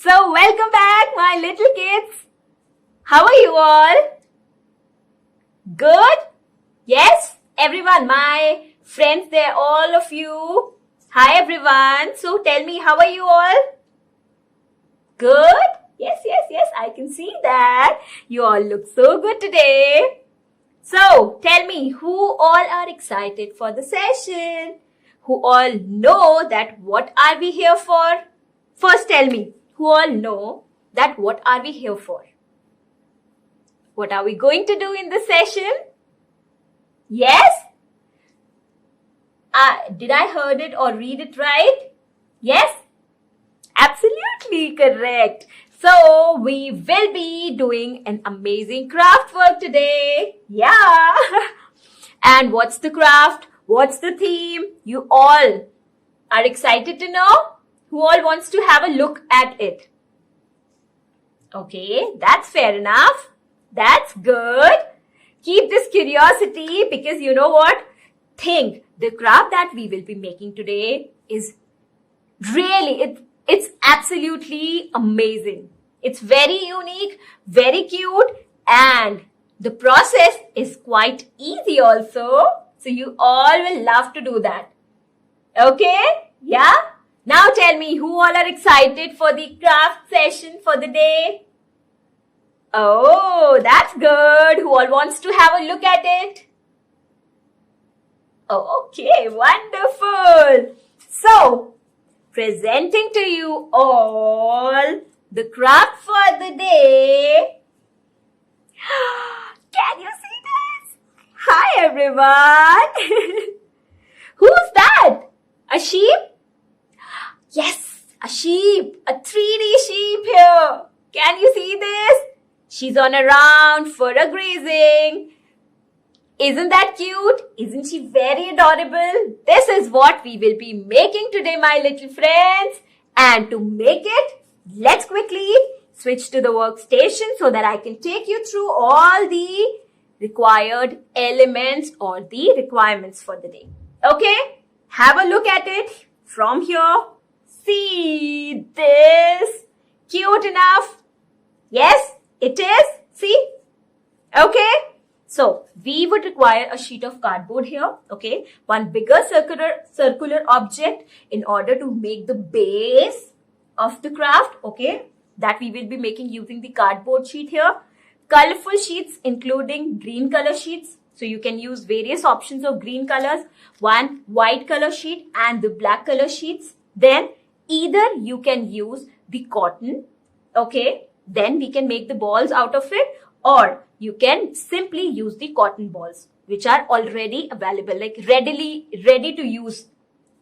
So welcome back, my little kids. How are you all? Good? Yes? Everyone, my friends there, all of you. Hi everyone. So tell me, how are you all? Good? Yes, I can see that. You all look so good today. So tell me, who all are excited for the session? Who all know that what are we here for? First tell me, who all know that what are we here for? What are we going to do in the session? Yes? Did I heard it or read it right? Yes? Absolutely correct. So we will be doing an amazing craft work today. Yeah. And what's the craft? What's the theme? You all are excited to know? Who all wants to have a look at it? Okay, that's fair enough. That's good. Keep this curiosity because you know what? Think the craft that we will be making today is really, it's absolutely amazing. It's very unique, very cute, and the process is quite easy also. So you all will love to do that. Okay? Yeah? Now tell me, who all are excited for the craft session for the day? Oh, that's good. Who all wants to have a look at it? Oh, okay, wonderful. So, presenting to you all the craft for the day. Can you see this? Hi, everyone. Who's that? A sheep? Yes, a sheep. A 3D sheep here. Can you see this? She's on a round for a grazing. Isn't that cute? Isn't she very adorable? This is what we will be making today, my little friends. And to make it, let's quickly switch to the workstation so that I can take you through all the required elements or the requirements for the day. Okay? Have a look at it from here. See this? Cute enough? Yes, it is. See? Okay? So, we would require a sheet of cardboard here, okay? One bigger circular object in order to make the base of the craft, okay? That we will be making using the cardboard sheet here. Colorful sheets including green color sheets. So, you can use various options of green colors. One white color sheet and the black color sheets. Then, either you can use the cotton, okay? Then we can make the balls out of it, or you can simply use the cotton balls, which are already available, like ready to use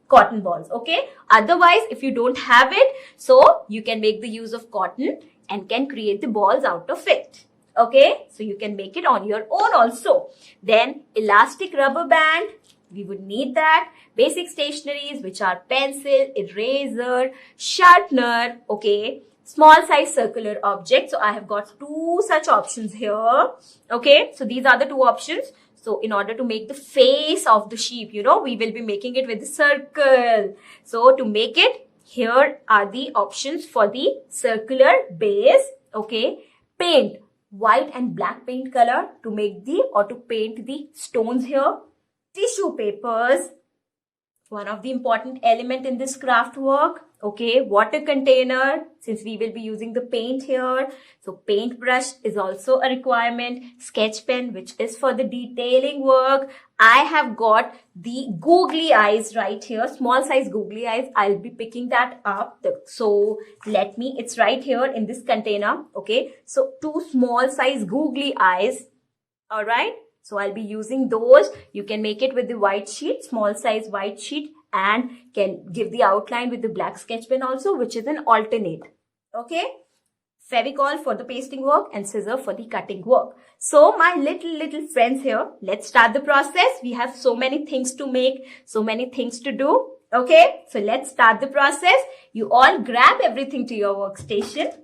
cotton balls, okay? Otherwise, if you don't have it, so you can make the use of cotton and can create the balls out of it, okay? So you can make it on your own also. Then elastic rubber band, we would need that. Basic stationeries, which are pencil, eraser, sharpener, okay? Small size circular object. So I have got two such options here. Okay. So these are the two options. So in order to make the face of the sheep, you know, we will be making it with a circle. So to make it, here are the options for the circular base. Okay. Paint, white and black paint color to make the or to paint the stones here. Tissue papers. One of the important element in this craft work. Okay, water container, since we will be using the paint here. So paintbrush is also a requirement. Sketch pen, which is for the detailing work. I have got the googly eyes right here, small size googly eyes. I'll be picking that up. So it's right here in this container. Okay, so two small size googly eyes. All right. So I'll be using those. You can make it with the white sheet, small size white sheet, and can give the outline with the black sketch pen also, which is an alternate. Okay. Fevicol for the pasting work and scissor for the cutting work. So my little friends here, let's start the process. We have so many things to make, so many things to do. Okay. So let's start the process. You all grab everything to your workstation.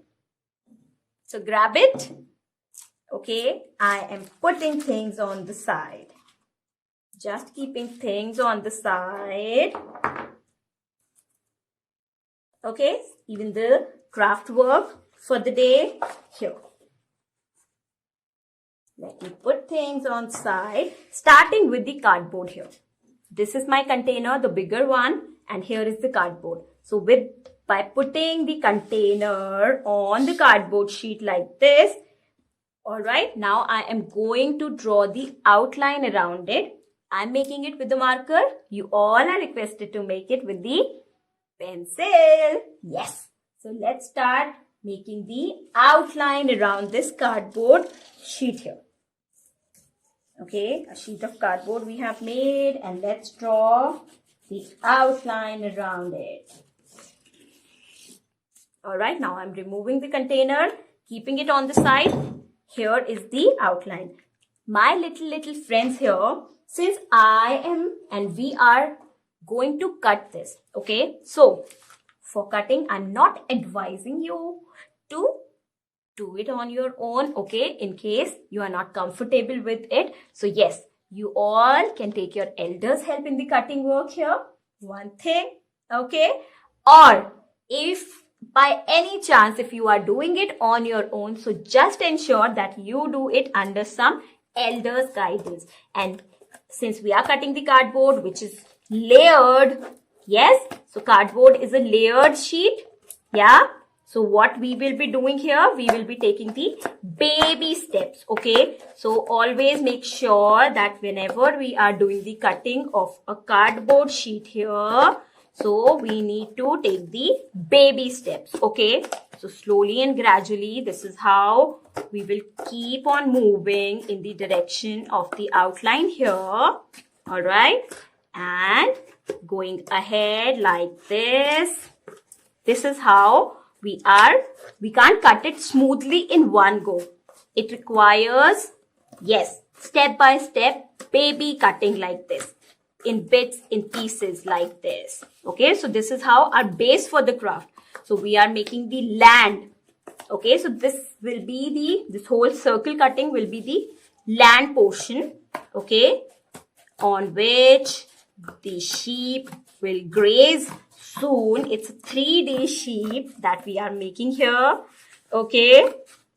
So grab it. Okay, I am putting things on the side. Just keeping things on the side. Okay, even the craft work for the day here. Let me put things on side, starting with the cardboard here. This is my container, the bigger one, and here is the cardboard. So by putting the container on the cardboard sheet like this, alright, now I am going to draw the outline around it. I'm making it with the marker. You all are requested to make it with the pencil. Yes. So let's start making the outline around this cardboard sheet here. Okay, a sheet of cardboard we have made, and let's draw the outline around it. Alright, now I'm removing the container, keeping it on the side. Here is the outline. My little friends here, since I am and we are going to cut this. Okay, so for cutting, I'm not advising you to do it on your own, okay, in case you are not comfortable with it. So yes, you all can take your elders' help in the cutting work here. One thing, okay, or if by any chance, if you are doing it on your own, so just ensure that you do it under some elders' guidance. And since we are cutting the cardboard, which is layered, yes, so cardboard is a layered sheet, yeah. So what we will be doing here, we will be taking the baby steps, okay. So always make sure that whenever we are doing the cutting of a cardboard sheet here, so we need to take the baby steps, okay. So slowly and gradually, this is how we will keep on moving in the direction of the outline here, alright. And going ahead like this. This is how we can't cut it smoothly in one go. It requires, yes, step by step baby cutting like this, in bits, in pieces like this. Okay, so this is how our base for the craft. So we are making the land. Okay, so this whole circle cutting will be the land portion. Okay, on which the sheep will graze soon. It's a 3D sheep that we are making here. Okay,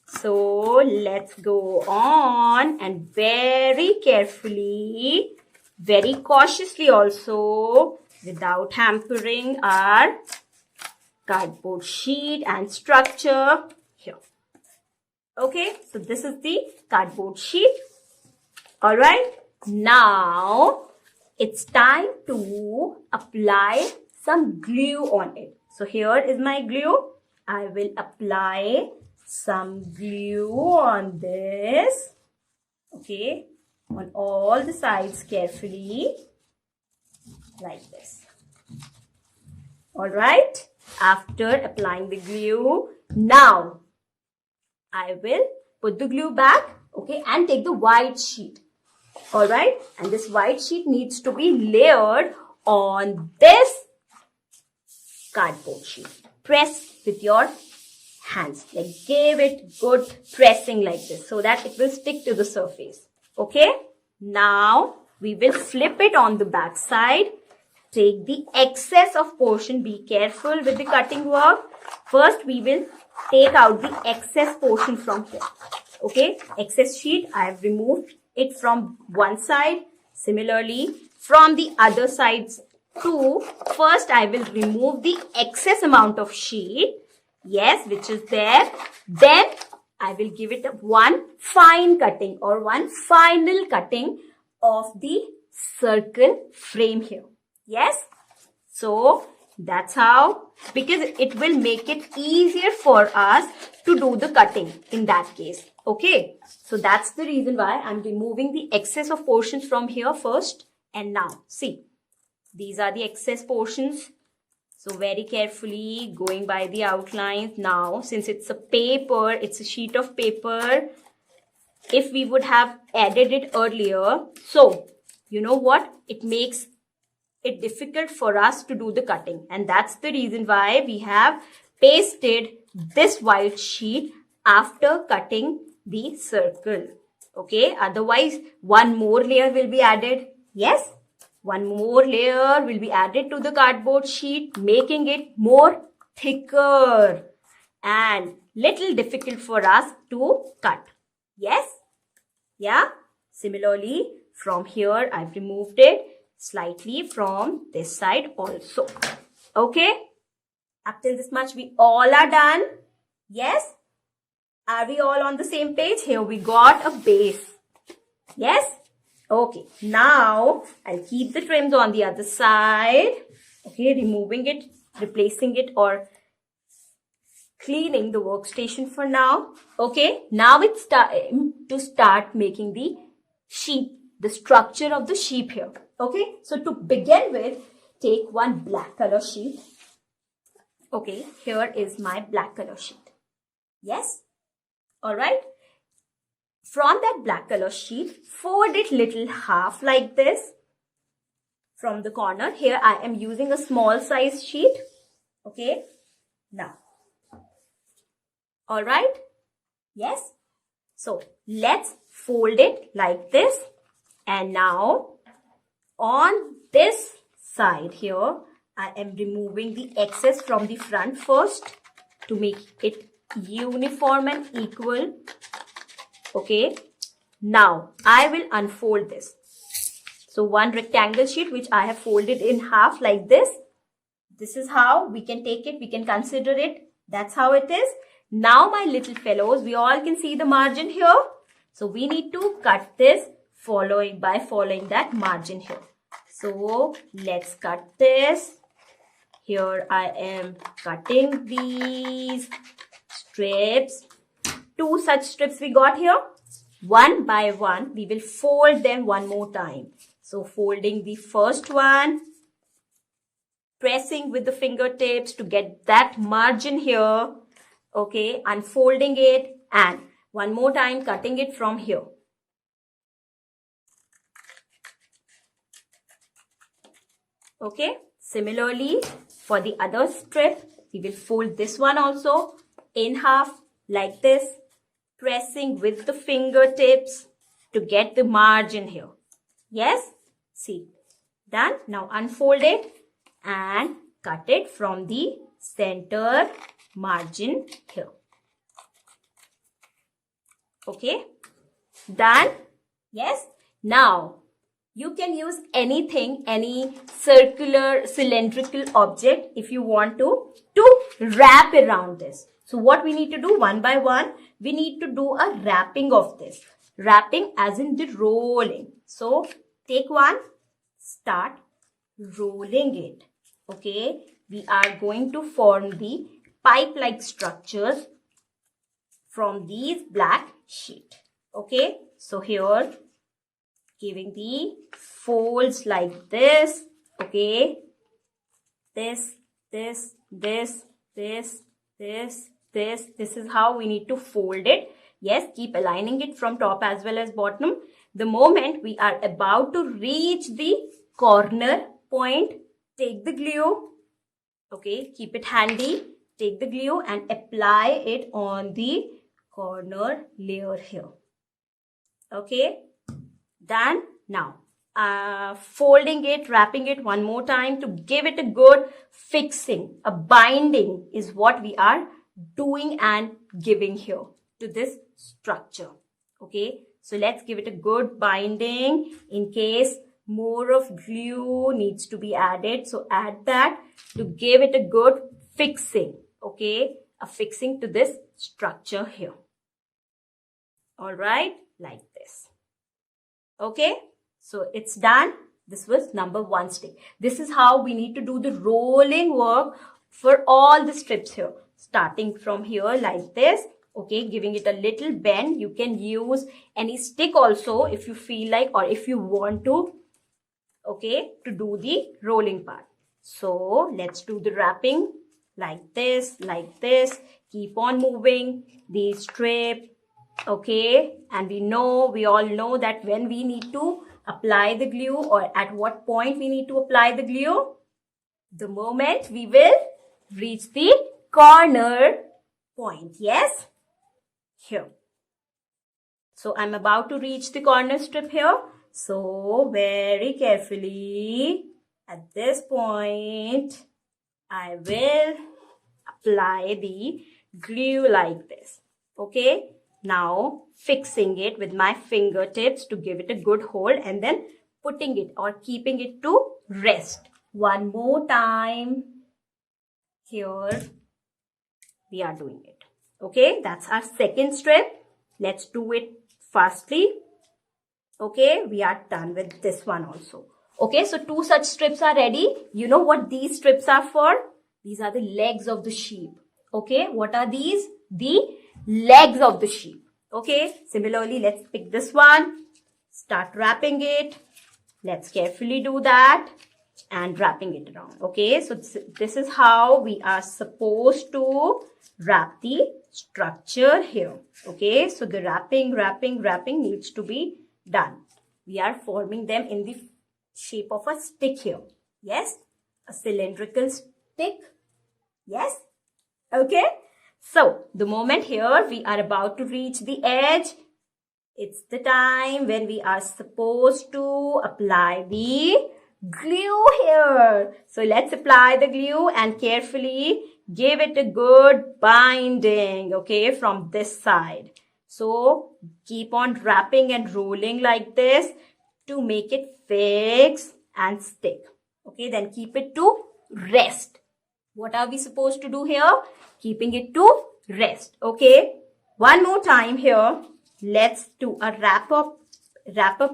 so let's go on and very carefully, very cautiously also, without hampering our cardboard sheet and structure here. Okay, so this is the cardboard sheet. Alright, now it's time to apply some glue on it. So here is my glue. I will apply some glue on this. Okay, on all the sides carefully, like this. Alright, after applying the glue, now I will put the glue back, okay, and take the white sheet. Alright, and this white sheet needs to be layered on this cardboard sheet. Press with your hands, like give it good pressing like this, so that it will stick to the surface. Okay, now we will flip it on the back side. Take the excess of portion. Be careful with the cutting work. First, we will take out the excess portion from here. Okay, excess sheet, I have removed it from one side. Similarly, from the other sides too. First, I will remove the excess amount of sheet. Yes, which is there. Then, I will give it one fine cutting or one final cutting of the circle frame here. Yes, so that's how, because it will make it easier for us to do the cutting in that case. Okay, so that's the reason why I'm removing the excess of portions from here first. And now, see, these are the excess portions. So very carefully going by the outlines. Now, since it's a paper, it's a sheet of paper. If we would have added it earlier, so you know what? It makes it difficult for us to do the cutting. And that's the reason why we have pasted this white sheet after cutting the circle. Okay, otherwise one more layer will be added. Yes, one more layer will be added to the cardboard sheet, making it more thicker. and little difficult for us to cut. Yes? Yeah? Similarly, from here, I've removed it slightly from this side also. Okay? Up till this much, we all are done. Yes? Are we all on the same page? Here we got a base. Yes? Okay. Now, I'll keep the trims on the other side. Okay, removing it, replacing it, or cleaning the workstation for now. Okay, now it's time to start making the sheep, the structure of the sheep here. Okay, so to begin with, take one black color sheet. Okay, here is my black color sheet. Yes? Alright. From that black color sheet, fold it little half like this. From the corner, here I am using a small size sheet. Okay, now. Alright? Yes? So, let's fold it like this. And now, on this side here, I am removing the excess from the front first to make it uniform and equal. Okay? Now, I will unfold this. So, one rectangle sheet which I have folded in half like this. This is how we can take it, we can consider it. That's how it is. Now, my little fellows, we all can see the margin here. So, we need to cut this by following that margin here. So, let's cut this. Here I am cutting these strips. 2 such strips we got here. One by one, we will fold them one more time. So, folding the first one, pressing with the fingertips to get that margin here. Okay, unfolding it and one more time cutting it from here. Okay, similarly for the other strip, we will fold this one also in half like this, pressing with the fingertips to get the margin here. Yes, see, done. Now unfold it and cut it from the center margin here. Okay, done. Yes, now you can use anything, any circular cylindrical object if you want to wrap around this. So what we need to do one by one, we need to do a wrapping of this. Wrapping as in the rolling. So take one, start rolling it. Okay, we are going to form the pipe-like structures from these black sheet. Okay, so here giving the folds like this. Okay, this is how we need to fold it. Yes, keep aligning it from top as well as bottom. The moment we are about to reach the corner point, take the glue. Okay, keep it handy. Take the glue and apply it on the corner layer here. Okay, done. Now, folding it, wrapping it one more time to give it a good fixing. A binding is what we are doing and giving here to this structure. Okay, so let's give it a good binding in case more of glue needs to be added. So add that to give it a good fixing. Okay, a fixing to this structure here. All right, like this. Okay, so it's done. This was number 1 stick. This is how we need to do the rolling work for all the strips here. Starting from here like this. Okay, giving it a little bend. You can use any stick also if you feel like or if you want to. Okay, to do the rolling part. So let's do the wrapping like this, like this. Keep on moving the strip. Okay, and we all know that when we need to apply the glue or at what point we need to apply the glue. The moment we will reach the corner point. Yes, here. So I'm about to reach the corner strip here. So very carefully at this point, I will apply the glue like this. Okay, now fixing it with my fingertips to give it a good hold and then putting it or keeping it to rest. One more time. Here we are doing it. Okay, that's our second strip. Let's do it fastly. Okay, we are done with this one also. Okay, so 2 such strips are ready. You know what these strips are for? These are the legs of the sheep. Okay, what are these? The legs of the sheep. Okay, similarly, let's pick this one. Start wrapping it. Let's carefully do that and wrapping it around. Okay, so this is how we are supposed to wrap the structure here. Okay, so the wrapping needs to be done. We are forming them in the shape of a stick here. Yes, a cylindrical stick. Yes, okay. So the moment here we are about to reach the edge, it's the time when we are supposed to apply the glue here. So let's apply the glue and carefully give it a good binding, okay, from this side. So keep on wrapping and rolling like this to make it fix and stick. Okay, then keep it to rest. What are we supposed to do here? Keeping it to rest. Okay, one more time here. Let's do a wrap up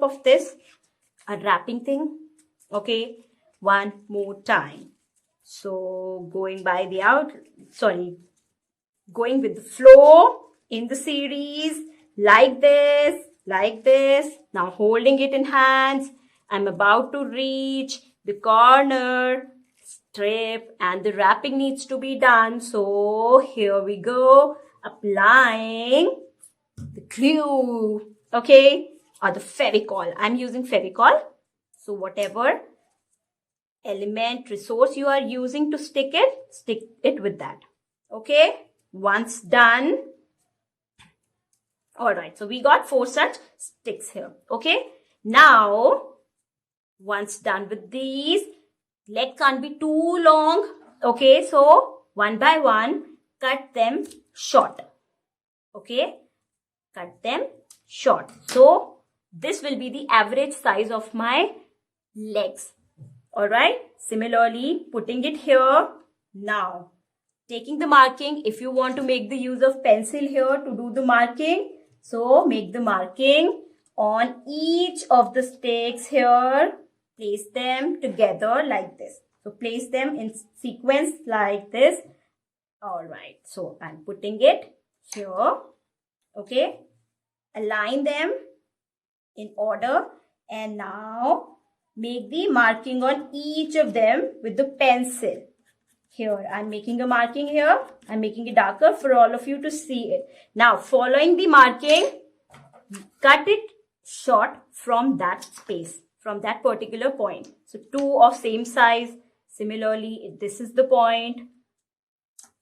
of this, a wrapping thing. Okay, one more time. So going with the flow in the series like this. Now holding it in hands. I'm about to reach the corner strip and the wrapping needs to be done. So here we go, applying the glue, okay, or the Fevicol. I'm using Fevicol. So whatever element, resource you are using to stick it with that. Okay, once done. Alright, so we got 4 such sticks here. Okay, now once done with these, leg can't be too long. Okay, so one by one, cut them short. Okay, cut them short. So this will be the average size of my legs. Alright, similarly putting it here. Now taking the marking, if you want to make the use of pencil here to do the marking, so make the marking on each of the sticks here. Place them together like this. So place them in sequence like this. Alright, so I'm putting it here. Okay, align them in order and now make the marking on each of them with the pencil. Here, I'm making a marking here. I'm making it darker for all of you to see it. Now, following the marking, cut it short from that space, from that particular point. So, 2 of same size. Similarly, this is the point.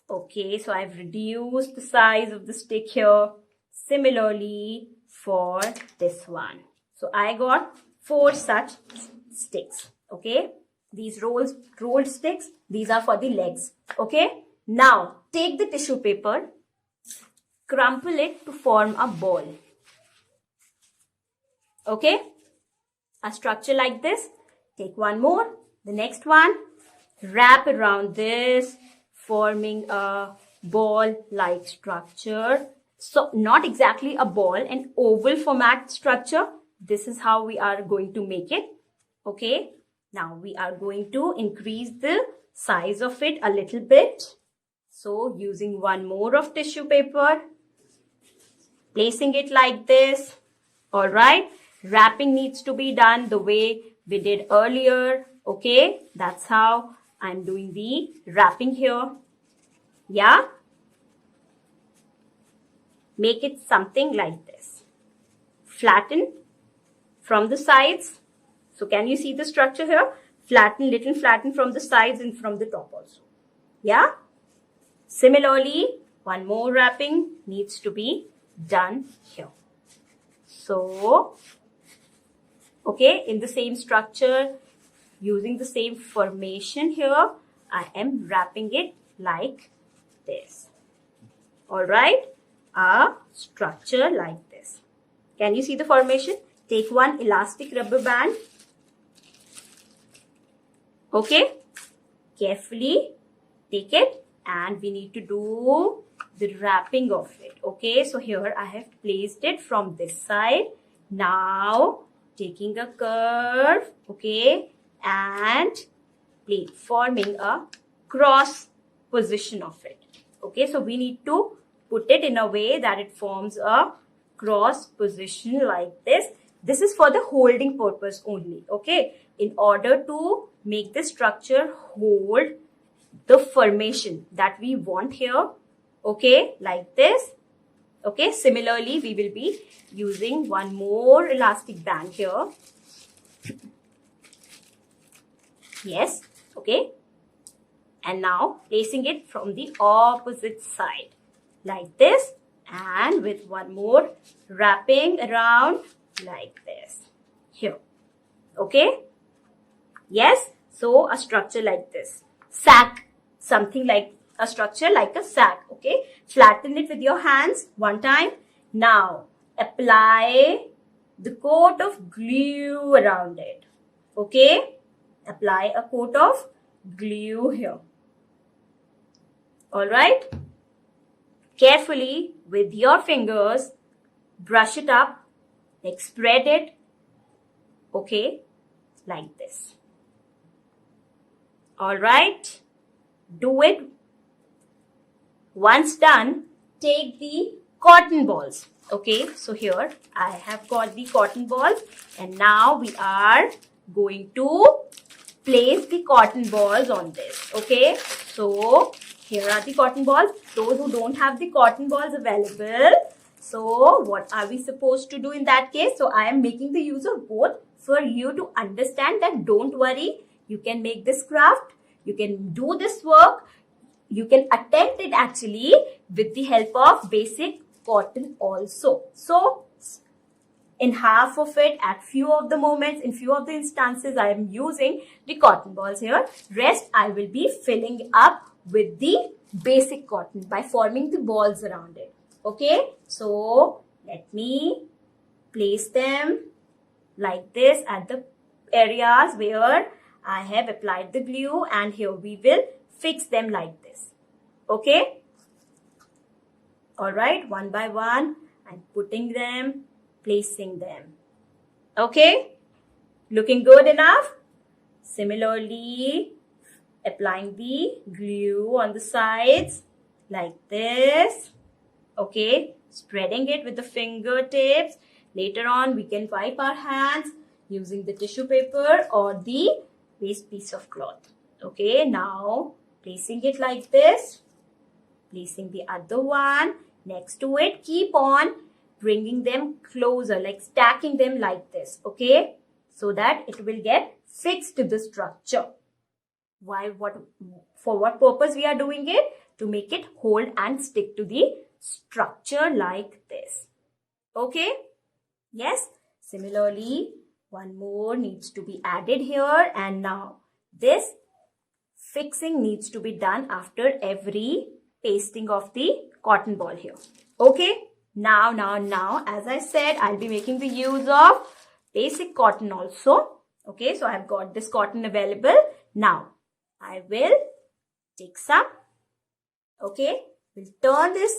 Okay, so I've reduced the size of the stick here. Similarly, for this one. So, I got 4 such sticks. Okay. These rolled sticks, these are for the legs. Okay. Now, take the tissue paper, crumple it to form a ball. Okay. A structure like this. Take one more. The next one. Wrap around this, forming a ball-like structure. So, not exactly a ball, an oval format structure. This is how we are going to make it. Okay. Now we are going to increase the size of it a little bit. So using one more of tissue paper, placing it like this. Alright, wrapping needs to be done the way we did earlier. Okay, that's how I'm doing the wrapping here. Yeah, make it something like this. Flatten from the sides. So can you see the structure here? Little flatten from the sides and from the top also. Yeah? Similarly, one more wrapping needs to be done here. So, okay, in the same structure, using the same formation here, I am wrapping it like this. Alright, a structure like this. Can you see the formation? Take one elastic rubber band. Okay, carefully take it and we need to do the wrapping of it. Okay, so here I have placed it from this side. Now taking a curve, okay, and forming a cross position of it. Okay, so we need to put it in a way that it forms a cross position like this. This is for the holding purpose only. Okay, in order to make the structure hold the formation that we want here. Okay, like this. Okay, similarly we will be using one more elastic band here. Yes, okay, and now placing it from the opposite side like this, and with one more wrapping around like this here. Okay, yes, so a structure like this, sack, something like a structure like a sack. Okay, flatten it with your hands one time. Now apply the coat of glue around it. Okay, apply a coat of glue here. Alright, carefully with your fingers brush it up, like spread it. Okay, like this. Alright, do it. Once done, take the cotton balls. Okay, so here I have got the cotton balls, and now we are going to place the cotton balls on this. Okay, so here are the cotton balls. Those who don't have the cotton balls available, so what are we supposed to do in that case? So I am making the use of both for you to understand that don't worry, you can make this craft, you can do this work, you can attempt it actually with the help of basic cotton also. So in half of it, at few of the moments, in few of the instances, I am using the cotton balls here. Rest I will be filling up with the basic cotton by forming the balls around it. Okay, so let me place them like this at the areas where I have applied the glue, and here we will fix them like this. Okay, alright, one by one I'm putting them, placing them. Okay, looking good enough? Similarly, applying the glue on the sides like this. Okay, spreading it with the fingertips. Later on, we can wipe our hands using the tissue paper or the waste piece of cloth. Okay, now placing it like this, placing the other one next to it. Keep on bringing them closer, like stacking them like this. Okay, so that it will get fixed to the structure. For what purpose we are doing it? To make it hold and stick to the structure like this. Okay, yes, similarly one more needs to be added here, and now this fixing needs to be done after every pasting of the cotton ball here. Okay, now as I said, I'll be making the use of basic cotton also. Okay, so I've got this cotton available. Now I will take some. Okay, we'll turn this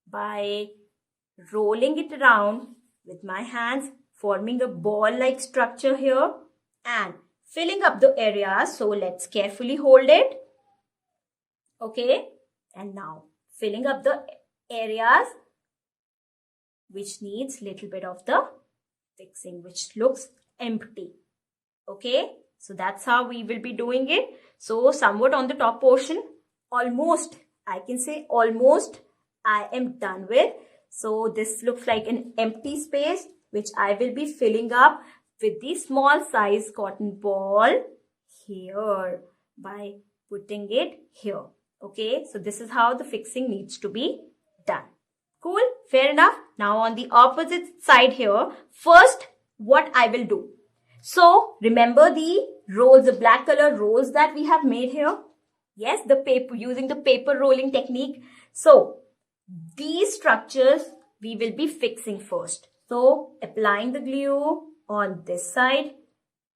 by rolling it around with my hands, forming a ball-like structure here and filling up the areas. So let's carefully hold it. Okay, and now filling up the areas which needs little bit of the fixing, which looks empty. Okay, so that's how we will be doing it. So somewhat on the top portion, almost, I can say almost I am done with. So this looks like an empty space which I will be filling up with the small size cotton ball here by putting it here. Okay, so this is how the fixing needs to be done. Cool, fair enough. Now on the opposite side here, first what I will do. So remember the rolls, the black color rolls that we have made here. Yes, the paper, using the paper rolling technique. So structures we will be fixing first. So applying the glue on this side,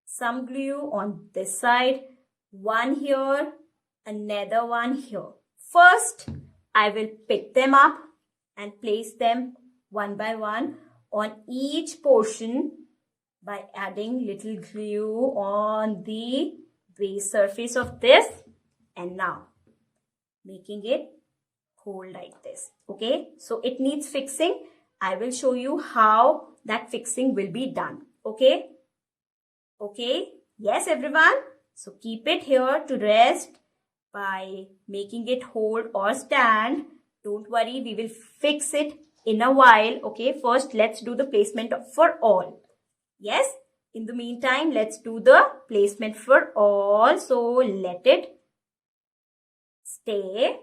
some glue on this side, one here, another one here. First, I will pick them up and place them one by one on each portion by adding little glue on the base surface of this, and now making it hold like this. Okay, so it needs fixing. I will show you how that fixing will be done. Okay, yes everyone. So keep it here to rest by making it hold or stand. Don't worry, we will fix it in a while. Okay, first let's do the placement for all. Yes, in the meantime, let's do the placement for all. So let it stay.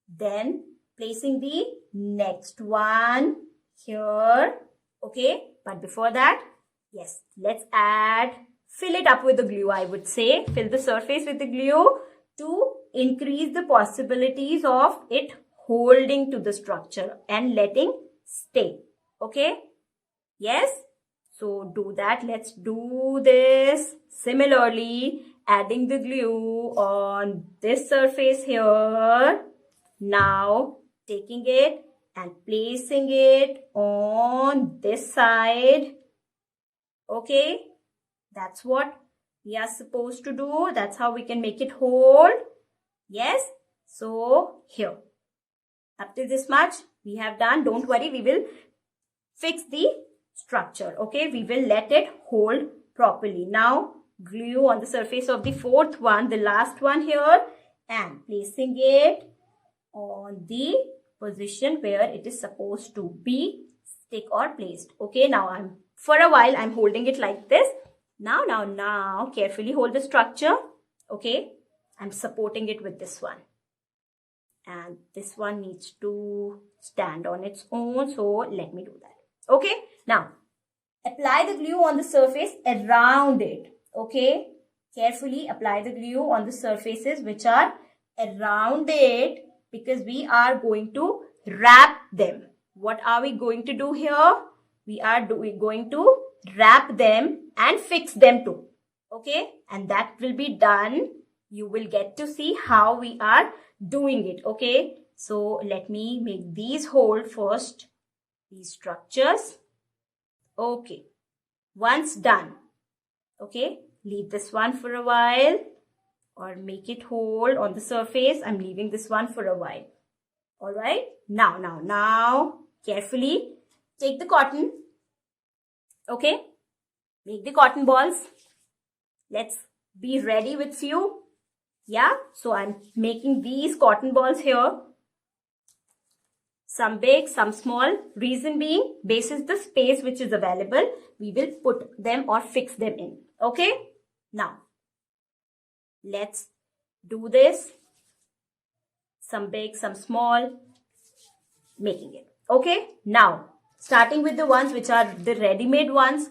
Then placing the next one here. Okay, but before that, yes, let's fill it up with the glue, I would say. Fill the surface with the glue to increase the possibilities of it holding to the structure and letting stay. Okay, yes. So do that. Let's do this. Similarly, adding the glue on this surface here. Now taking it and placing it on this side. Okay, that's what we are supposed to do. That's how we can make it hold. Yes, so here. Up to this much we have done. Don't worry, we will fix the structure. Okay, we will let it hold properly. Now glue on the surface of the fourth one, the last one here, and placing it on the position where it is supposed to be stick or placed. Okay, now for a while I'm holding it like this. Now carefully hold the structure. Okay, I'm supporting it with this one, and this one needs to stand on its own, so let me do that. Okay, now apply the glue on the surface around it. Okay, carefully apply the glue on the surfaces which are around it, because we are going to wrap them. What are we going to do here? We are going to wrap them and fix them too. Okay, and that will be done. You will get to see how we are doing it. Okay, so let me make these hold first, these structures. Okay, once done, okay, leave this one for a while or make it hold on the surface. I'm leaving this one for a while. All right, now carefully take the cotton. Okay, make the cotton balls. Let's be ready with few. Yeah, so I'm making these cotton balls here. Some big, some small. Reason being, basis the space which is available, we will put them or fix them in. Okay, now let's do this. Some big, some small, making it. Okay, now starting with the ones which are the ready-made ones,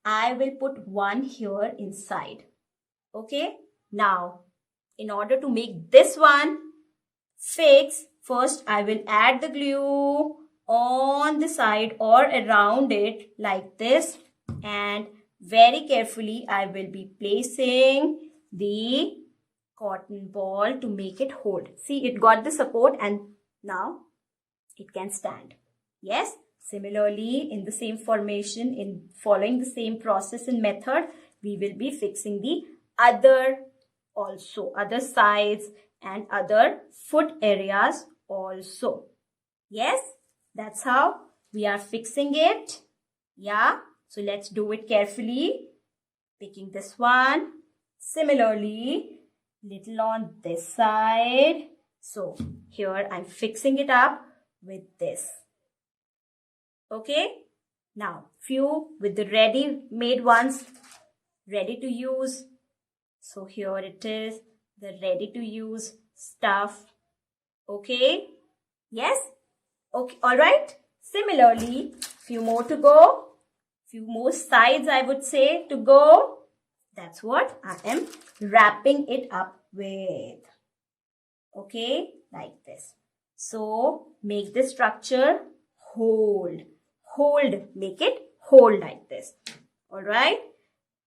I will put one here inside. Okay, now in order to make this one fix, first I will add the glue on the side or around it like this, and very carefully I will be placing the cotton ball to make it hold. See, it got the support and now it can stand. Yes, similarly in the same formation, in following the same process and method, we will be fixing the other sides and other foot areas also. Yes, that's how we are fixing it. Yeah, so let's do it carefully. Picking this one. Similarly, little on this side. So here I'm fixing it up with this. Okay, now few with the ready-made ones, ready to use. So here it is, the ready to use stuff. Okay, yes, okay, all right. Similarly, few more to go, few more sides I would say to go. That's what I am wrapping it up with. Okay, like this. So make the structure hold. Hold, make it hold like this. All right.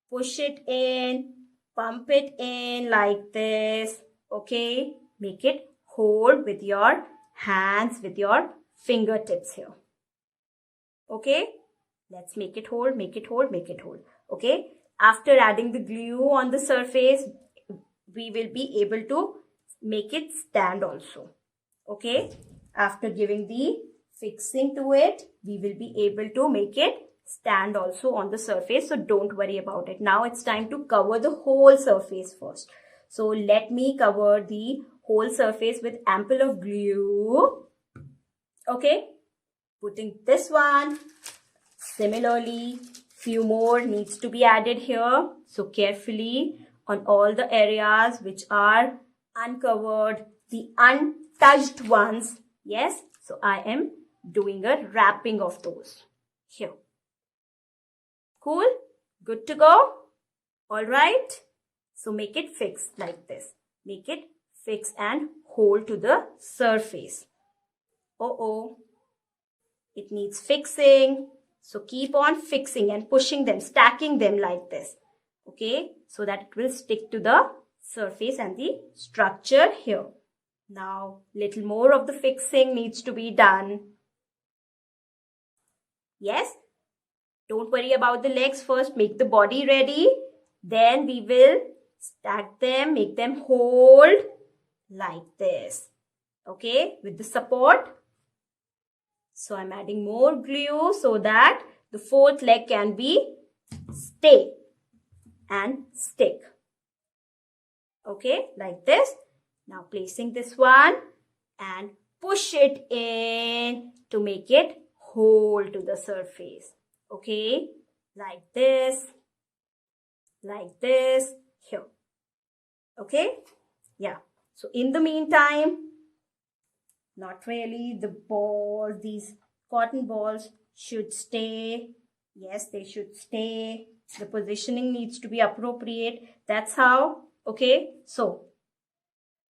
Push it in, pump it in like this. Okay. Make it hold with your hands, with your fingertips here. Okay. Let's make it hold, make it hold, make it hold. Okay. After adding the glue on the surface, we will be able to make it stand also. Okay. After giving the fixing to it, we will be able to make it stand also on the surface. So don't worry about it. Now it's time to cover the whole surface first. So let me cover the whole surface with ample of glue. Okay. Putting this one. Similarly, few more needs to be added here. So carefully on all the areas which are uncovered, the untouched ones. Yes. So I am doing a wrapping of those here. Cool? Good to go? All right. So make it fixed like this. Make it fix and hold to the surface. It needs fixing. So keep on fixing and pushing them, stacking them like this. Okay. So that it will stick to the surface and the structure here. Now, little more of the fixing needs to be done. Yes. Don't worry about the legs first. Make the body ready. Then we will stack them, make them hold like this. Okay, with the support. So I'm adding more glue so that the fourth leg can be stay and stick. Okay, like this. Now placing this one and push it in to make it hold to the surface. Okay, like this, here. Okay, yeah. So in the meantime, not really, the balls, these cotton balls should stay. Yes, they should stay. The positioning needs to be appropriate. That's how. Okay, so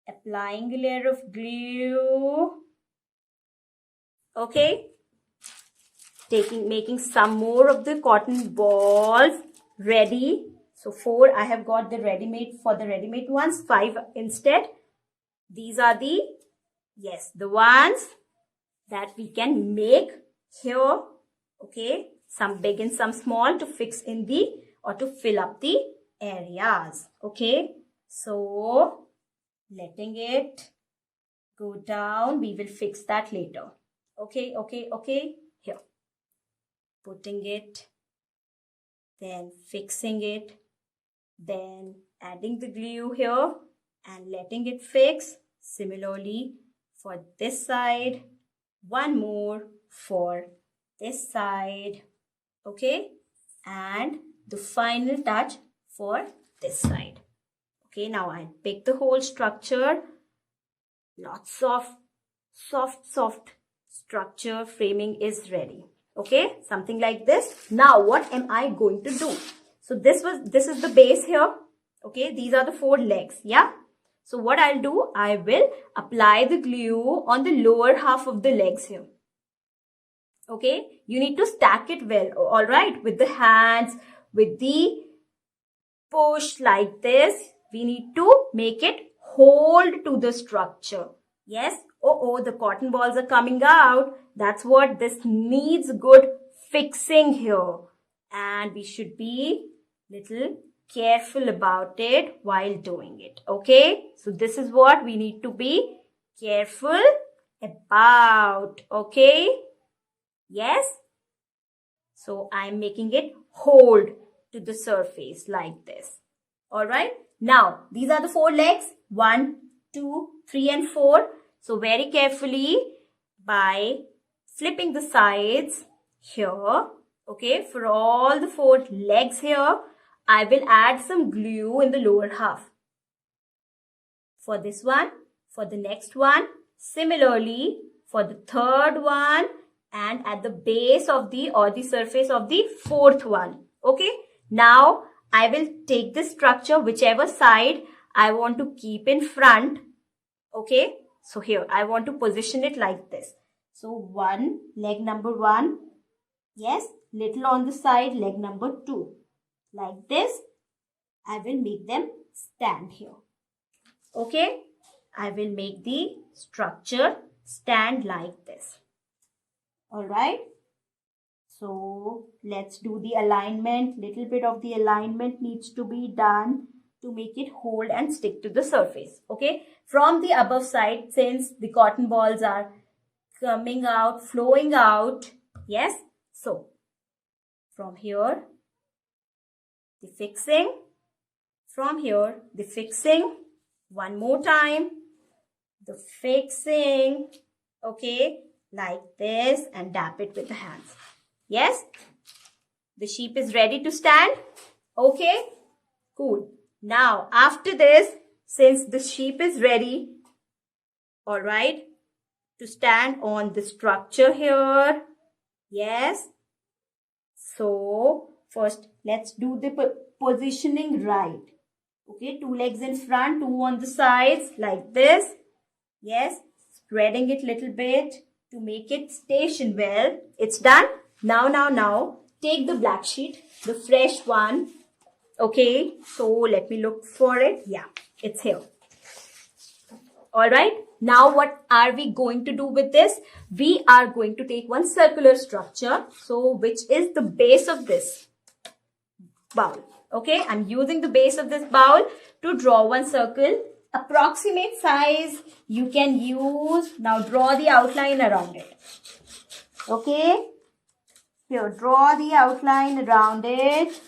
applying a layer of glue. Okay. Making some more of the cotton balls ready. So 4, I have got the ready-made, for the ready-made ones, 5 instead. These are the, yes, the ones that we can make here. Okay, some big and some small to fix in the, or to fill up the areas. Okay, so letting it go down, we will fix that later. Okay, here. Putting it, then fixing it, then adding the glue here and letting it fix. Similarly for this side, one more for this side. Okay, and the final touch for this side. Okay, now I pick the whole structure. Lots of soft structure framing is ready. Okay, something like this. Now what am I going to do? So this is the base here. Okay, these are the 4 legs. Yeah. So what I'll do, I will apply the glue on the lower half of the legs here. Okay, you need to stack it well. All right, with the hands, with the push like this. We need to make it hold to the structure. Yes. The cotton balls are coming out. That's what this needs, good fixing here. And we should be little careful about it while doing it. Okay. So this is what we need to be careful about. Okay. Yes. So I'm making it hold to the surface like this. All right. Now these are the 4 legs. 1, 2, 3 and 4. So very carefully by flipping the sides here. Okay, for all the 4 legs here, I will add some glue in the lower half. For this one, for the next one, similarly for the third one, and at the base of the, or the surface of the 4th one. Okay, now I will take this structure, whichever side I want to keep in front. Okay. So here I want to position it like this. So leg number 1. Yes, little on the side, leg number 2. Like this, I will make them stand here. Okay, I will make the structure stand like this. Alright, so let's do the alignment. Little bit of the alignment needs to be done to make it hold and stick to the surface. Okay, from the above side, since the cotton balls are coming out, flowing out. Yes, so from here, the fixing. From here, the fixing. One more time, the fixing. Okay, like this, and dap it with the hands. Yes, the sheep is ready to stand. Okay, cool. Now, after this, since the sheep is ready, all right, to stand on the structure here. Yes. So, first, let's do the positioning right. Okay, 2 legs in front, 2 on the sides, like this. Yes, spreading it little bit to make it station well. It's done. Now, take the black sheet, the fresh one. Okay, so let me look for it. Yeah, it's here. Alright, now what are we going to do with this? We are going to take one circular structure, so which is the base of this bowl. Okay, I'm using the base of this bowl to draw one circle. Approximate size you can use. Now draw the outline around it. Okay, here draw the outline around it.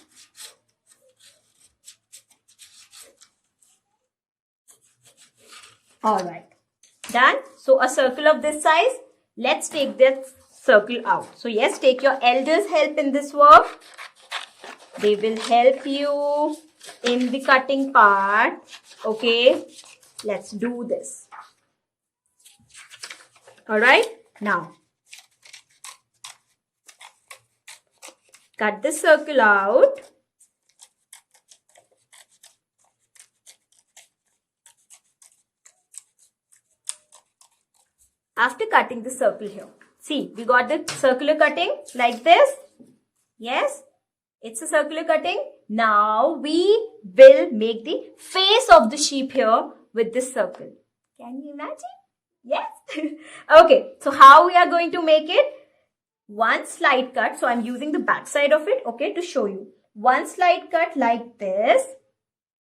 Alright, done. So a circle of this size. Let's take that circle out. So yes, take your elders' help in this work. They will help you in the cutting part. Okay, let's do this. Alright, now cut the circle out. After cutting the circle here, see, we got the circular cutting like this. Yes, it's a circular cutting. Now we will make the face of the sheep here with this circle. Can you imagine? Yes. Okay, so how we are going to make it? One slide cut. So I'm using the back side of it, okay, to show you. One slide cut like this.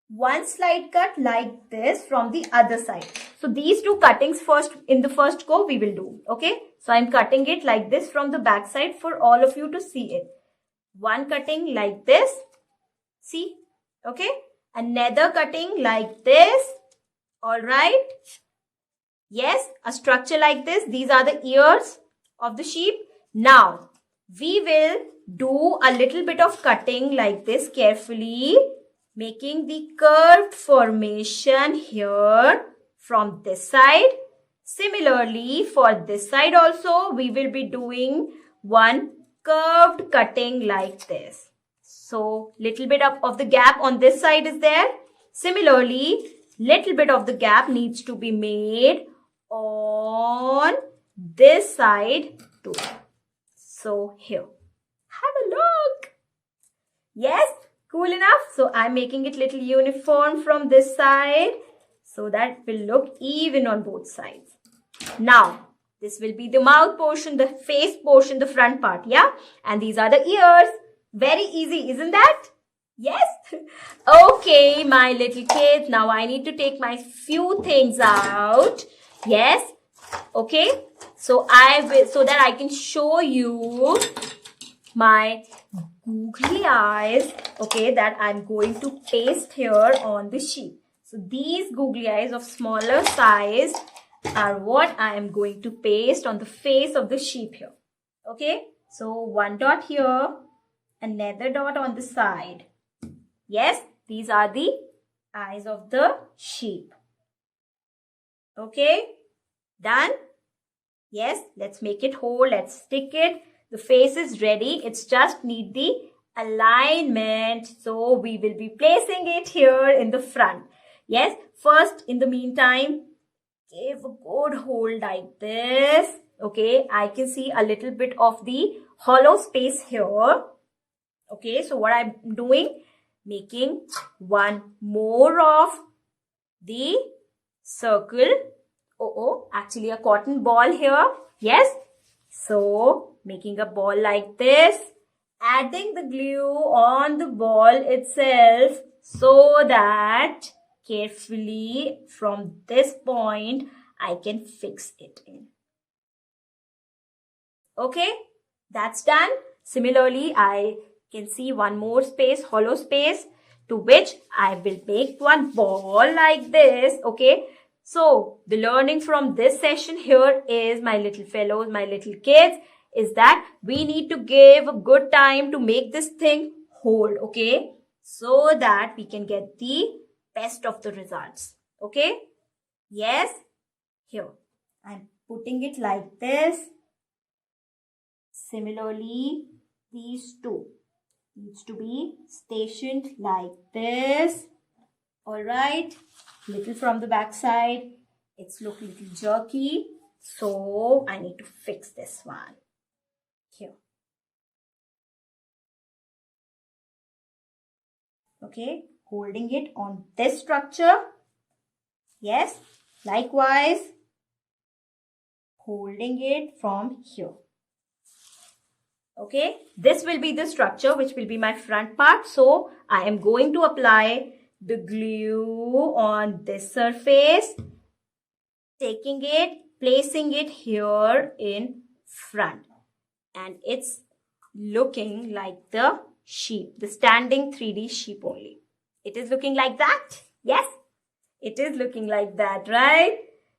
One slide cut like this from the other side. So these two cuttings first, in the first go we will do. Okay. So I'm cutting it like this from the back side for all of you to see it. One cutting like this. See. Okay. Another cutting like this. Alright. Yes. A structure like this. These are the ears of the sheep. Now we will do a little bit of cutting like this carefully, making the curved formation here from this side. Similarly, for this side also, we will be doing one curved cutting like this. So, little bit of the gap on this side is there. Similarly, little bit of the gap needs to be made on this side too. So, here. Have a look. Yes. Cool enough. So I'm making it little uniform from this side so that it will look even on both sides. Now, this will be the mouth portion, the face portion, the front part. Yeah. And these are the ears. Very easy, isn't that? Yes. Okay, my little kids. Now I need to take my few things out. Yes. Okay. So so that I can show you my googly eyes, okay, that I'm going to paste here on the sheep. So these googly eyes of smaller size are what I am going to paste on the face of the sheep here. Okay, so one dot here, another dot on the side. Yes, these are the eyes of the sheep. Okay, done? Yes, let's make it whole. Let's stick it. The face is ready. It's just need the alignment. So we will be placing it here in the front. Yes, first in the meantime, give a good hold like this. Okay, I can see a little bit of the hollow space here. Okay, so what I'm doing, making one more of the circle. Actually a cotton ball here. Yes, so making a ball like this, adding the glue on the ball itself so that carefully from this point I can fix it in. Okay, that's done. Similarly, I can see one more space, hollow space, to which I will make one ball like this. Okay, so the learning from this session here is, my little fellows, my little kids, is that we need to give a good time to make this thing hold. Okay, so that we can get the best of the results. Okay, yes, here I'm putting it like this. Similarly, these two needs to be stationed like this. All right, little from the back side. It's look little jerky. So I need to fix this one here. Okay, holding it on this structure. Yes, likewise, holding it from here. Okay, this will be the structure which will be my front part. So I am going to apply the glue on this surface, taking it, placing it here in front, and it's looking like the sheep, the standing 3D sheep only. It is looking like that. Yes, it is looking like that, right?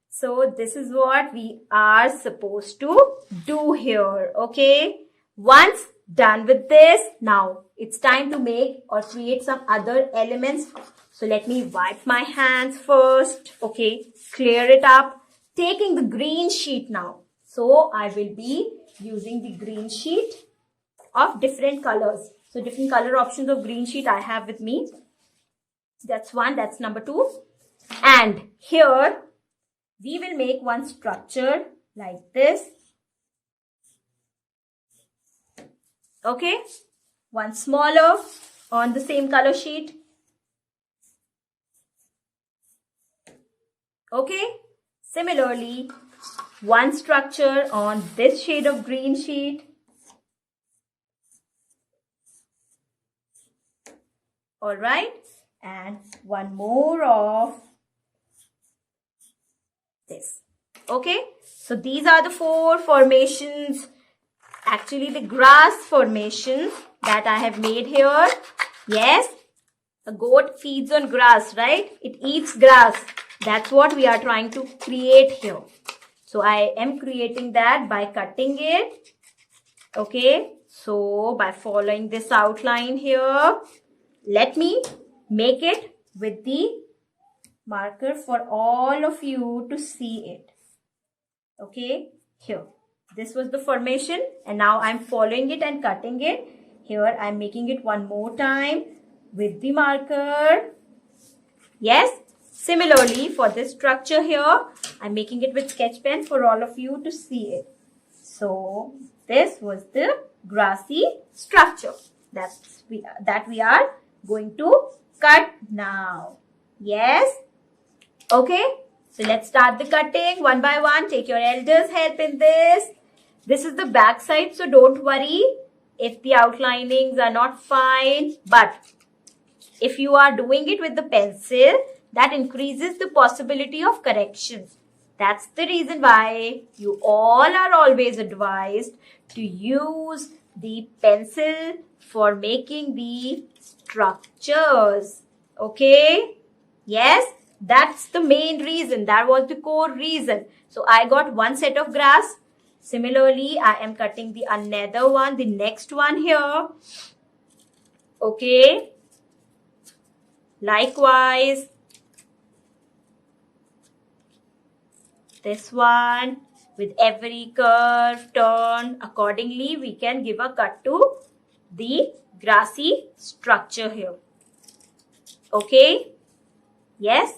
So this is what we are supposed to do here. Okay, once done with this, now it's time to make or create some other elements. So let me wipe my hands first. Okay, clear it up. Taking the green sheet now. So I will be using the green sheet of different colors. So different color options of green sheet I have with me. That's one, that's number two. And here we will make one structure like this. Okay, one smaller on the same color sheet. Okay, similarly, one structure on this shade of green sheet. All right, and one more of this. Okay, so these are the four formations, actually the grass formations that I have made here. Yes, a goat feeds on grass, right? It eats grass. That's what we are trying to create here. So I am creating that by cutting it. Okay, so by following this outline here, let me make it with the marker for all of you to see it. Okay, here. This was the formation and now I'm following it and cutting it. Here I'm making it one more time with the marker. Yes, similarly for this structure here, I'm making it with sketch pen for all of you to see it. So this was the grassy structure that we are going to cut now. Yes, okay. So let's start the cutting one by one. Take your elders' help in this. This is the back side, so don't worry if the outlinings are not fine. But if you are doing it with the pencil, that increases the possibility of corrections. That's the reason why you all are always advised to use the pencil for making the structures. Okay? Yes? That's the main reason. That was the core reason. So I got one set of grass. Similarly, I am cutting the another one, the next one here. Okay. Likewise, this one, with every curve, turn, accordingly, we can give a cut to the grassy structure here. Okay. Yes.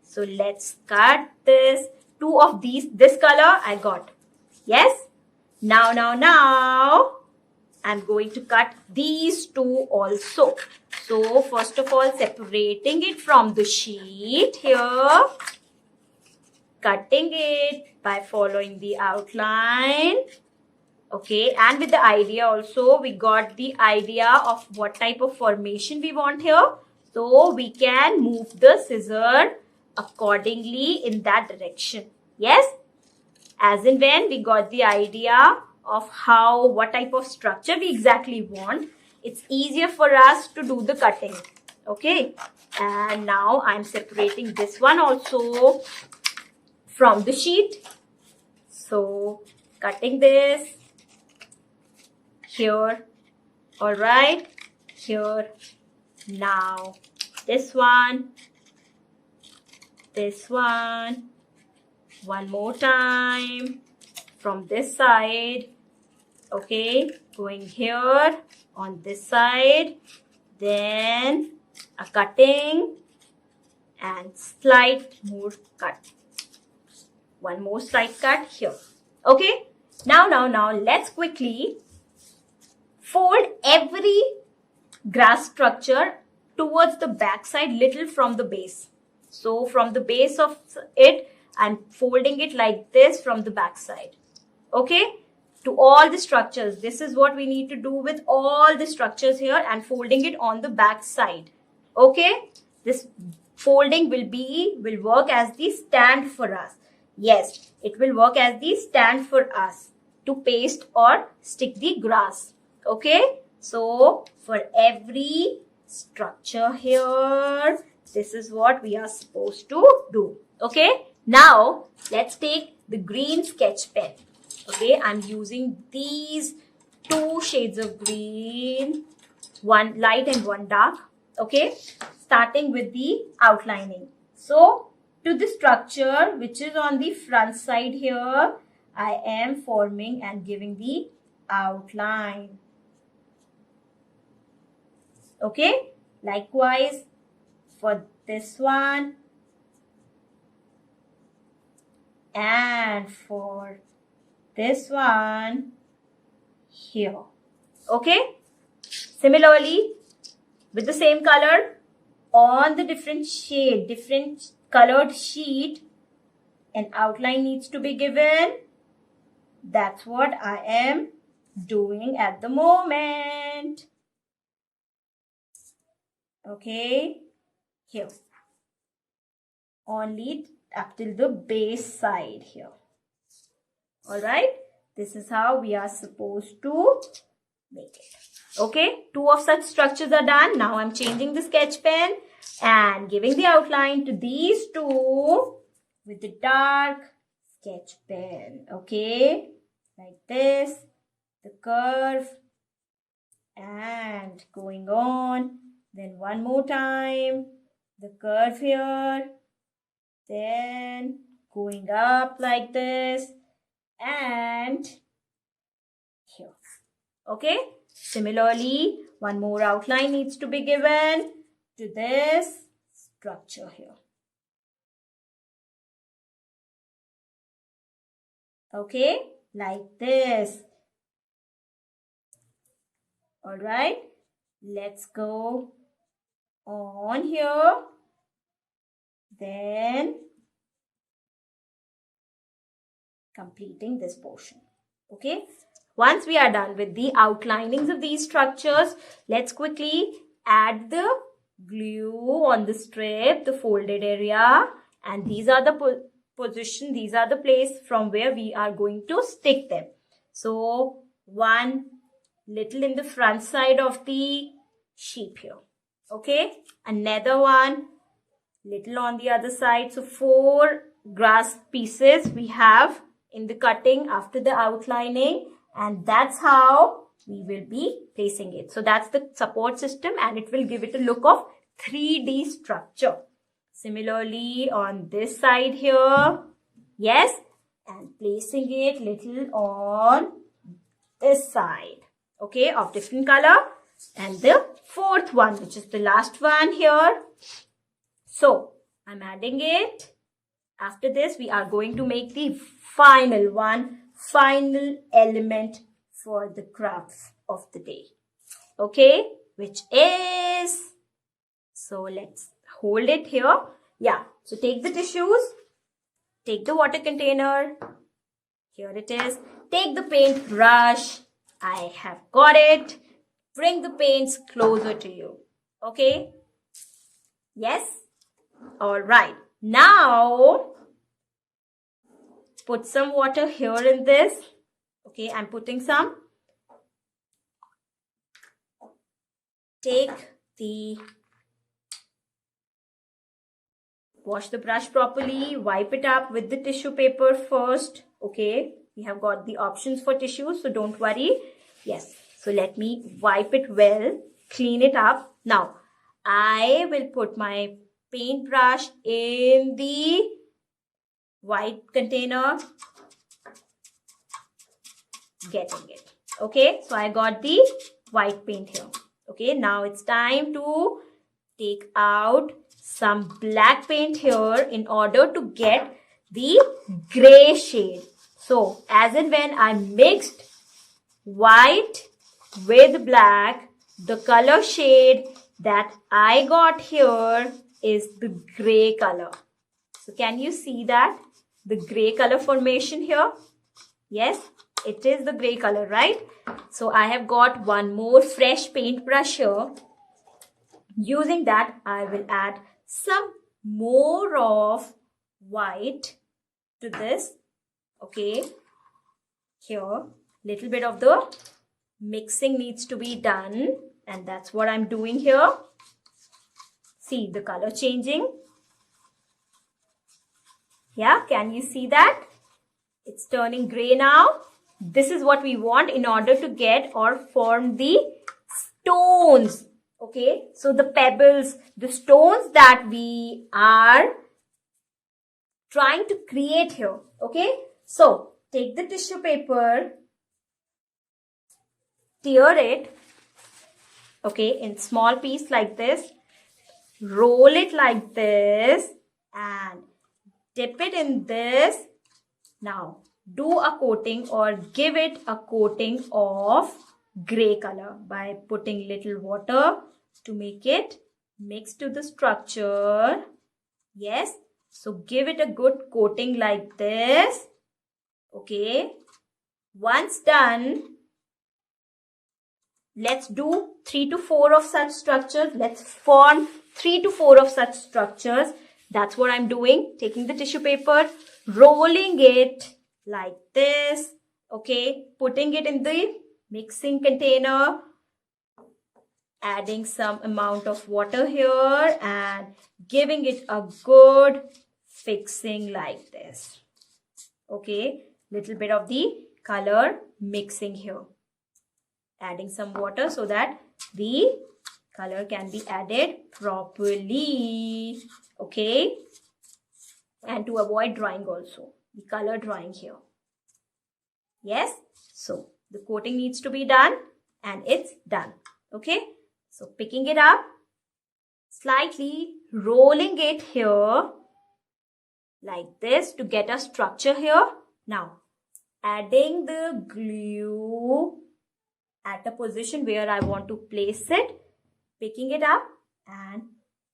So let's cut this. Two of these, this color I got. Yes? Now, I'm going to cut these two also. So, first of all, separating it from the sheet here. Cutting it by following the outline. Okay, and with the idea also, we got the idea of what type of formation we want here. So, we can move the scissor accordingly in that direction. Yes? As in when we got the idea of what type of structure we exactly want, it's easier for us to do the cutting. Okay, and now I'm separating this one also from the sheet. So cutting this here, all right, here. Now this one, one more time from this side. Okay, going here on this side, then a cutting and slight more cut. One more slight cut here. Okay, now let's quickly fold every grass structure towards the back side little from the base. So from the base of it, I'm folding it like this from the back side. Okay, to all the structures. This is what we need to do with all the structures here and folding it on the back side. Okay, this folding will work as the stand for us. Yes, it will work as the stand for us to paste or stick the grass. Okay, so for every structure here, this is what we are supposed to do. Okay, now let's take the green sketch pen. Okay, I'm using these two shades of green, one light and one dark. Okay, starting with the outlining. So to the structure which is on the front side here, I am forming and giving the outline. Okay, likewise for this one and for this one here. Okay, similarly with the same color on the different colored sheet, an outline needs to be given. That's what I am doing at the moment. Okay, here only up till the base side here. All right, this is how we are supposed to make it. Okay, two of such structures are done. Now I'm changing the sketch pen and giving the outline to these two with the dark sketch pen. Okay, like this, the curve and going on. Then one more time, the curve here, then going up like this and here. Okay, similarly, one more outline needs to be given to this structure here. Okay, like this. All right, let's go on here. Then completing this portion. Okay, once we are done with the outlinings of these structures, let's quickly add the glue on the strip, the folded area, and these are the position, these are the place from where we are going to stick them. So one little in the front side of the sheep here. Okay, another one little on the other side. So 4 grass pieces we have in the cutting after the outlining, and that's how we will be placing it. So that's the support system and it will give it a look of 3D structure. Similarly on this side here, yes, and placing it little on this side, okay, of different color. And the 4th one, which is the last one here. So I'm adding it. After this, we are going to make the final one final element for the crafts of the day. Okay, which is, so let's hold it here. Yeah, so take the tissues, take the water container. Here it is. Take the paint brush. I have got it. Bring the paints closer to you. Okay? Yes? Alright. Now, put some water here in this. Okay, I'm putting some. Wash the brush properly. Wipe it up with the tissue paper first. Okay, we have got the options for tissues, so don't worry. Yes, so let me wipe it well, clean it up. Now, I will put my paintbrush in the white container. Getting it. Okay, so I got the white paint here. Okay, now it's time to take out some black paint here in order to get the gray shade. So, as and when I mixed white with black, the color shade that I got here is the gray color. So, can you see that? The gray color formation here? Yes, it is the gray color, right? So, I have got one more fresh paintbrush here. Using that, I will add some more of white to this. Okay, here little bit of the mixing needs to be done, and that's what I'm doing here. See the color changing. Yeah, can you see that? It's turning gray now. This is what we want in order to get or form the stones. Okay, so the pebbles, the stones that we are trying to create here. Okay, so take the tissue paper, tear it, okay, in small piece like this, roll it like this and dip it in this. Now, do a coating or give it a coating of gray color by putting little water to make it mix to the structure. Yes, so give it a good coating like this. Okay, once done, let's do 3 to 4 of such structures. Let's form 3 to 4 of such structures. That's what I'm doing. Taking the tissue paper, rolling it like this. Okay, putting it in the mixing container, adding some amount of water here and giving it a good fixing like this. Okay, little bit of the color mixing here. Adding some water so that the color can be added properly. Okay, and to avoid drying also, the color drying here. Yes, so the coating needs to be done and it's done. Okay, so picking it up, slightly rolling it here like this to get a structure here. Now, adding the glue at a position where I want to place it, picking it up and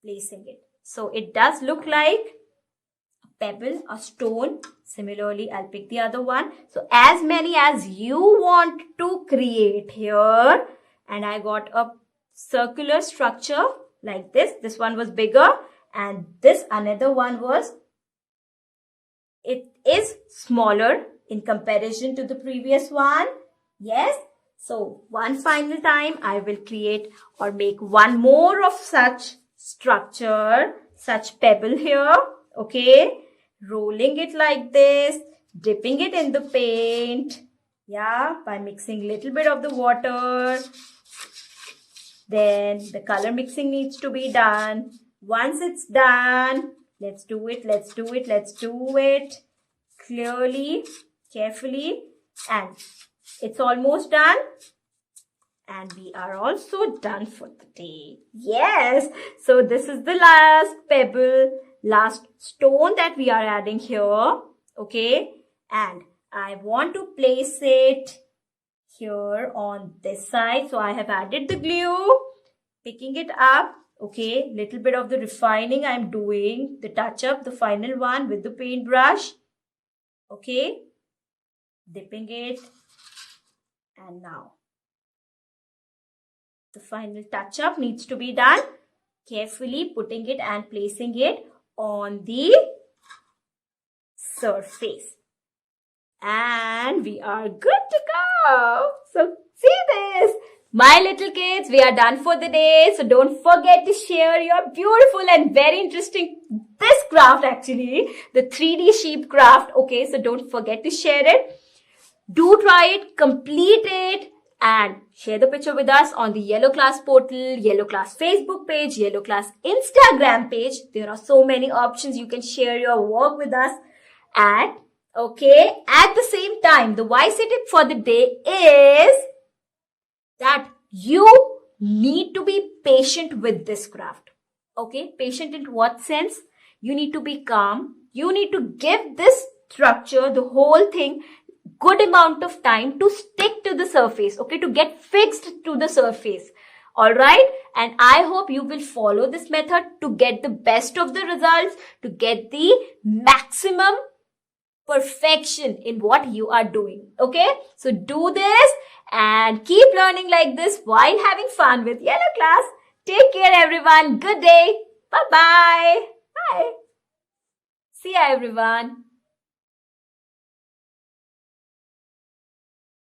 placing it. So, it does look like a pebble, a stone. Similarly, I'll pick the other one. So, as many as you want to create here, and I got a circular structure like this. This one was bigger and this another one was, it is smaller in comparison to the previous one. Yes. So one final time I will create or make one more of such structure, such pebble here. Okay. Rolling it like this, dipping it in the paint. Yeah. By mixing little bit of the water. Then the color mixing needs to be done. Once it's done, let's do it. Clearly, carefully, and it's almost done. And we are also done for the day. Yes. So this is the last pebble, last stone that we are adding here. Okay. And I want to place it here on this side. So I have added the glue, picking it up. Okay, little bit of the refining I'm doing, the touch up, the final one with the paintbrush. Okay, dipping it, and now the final touch up needs to be done. Carefully putting it and placing it on the surface. And we are good to go. So see this. My little kids, we are done for the day. So don't forget to share your beautiful and very interesting, this craft actually, the 3D sheep craft. Okay, so don't forget to share it. Do try it, complete it, and share the picture with us on the Yellow Class portal, Yellow Class Facebook page, Yellow Class Instagram page. There are so many options you can share your work with us at. Okay, at the same time, the YC tip for the day is that you need to be patient with this craft. Okay, patient in what sense? You need to be calm. You need to give this structure, the whole thing, good amount of time to stick to the surface. Okay, to get fixed to the surface. Alright, and I hope you will follow this method to get the best of the results, to get the maximum perfection in what you are doing. Okay, so do this and keep learning like this while having fun with Yellow Class. Take care, everyone. Good day. Bye-bye. Bye. See ya, everyone.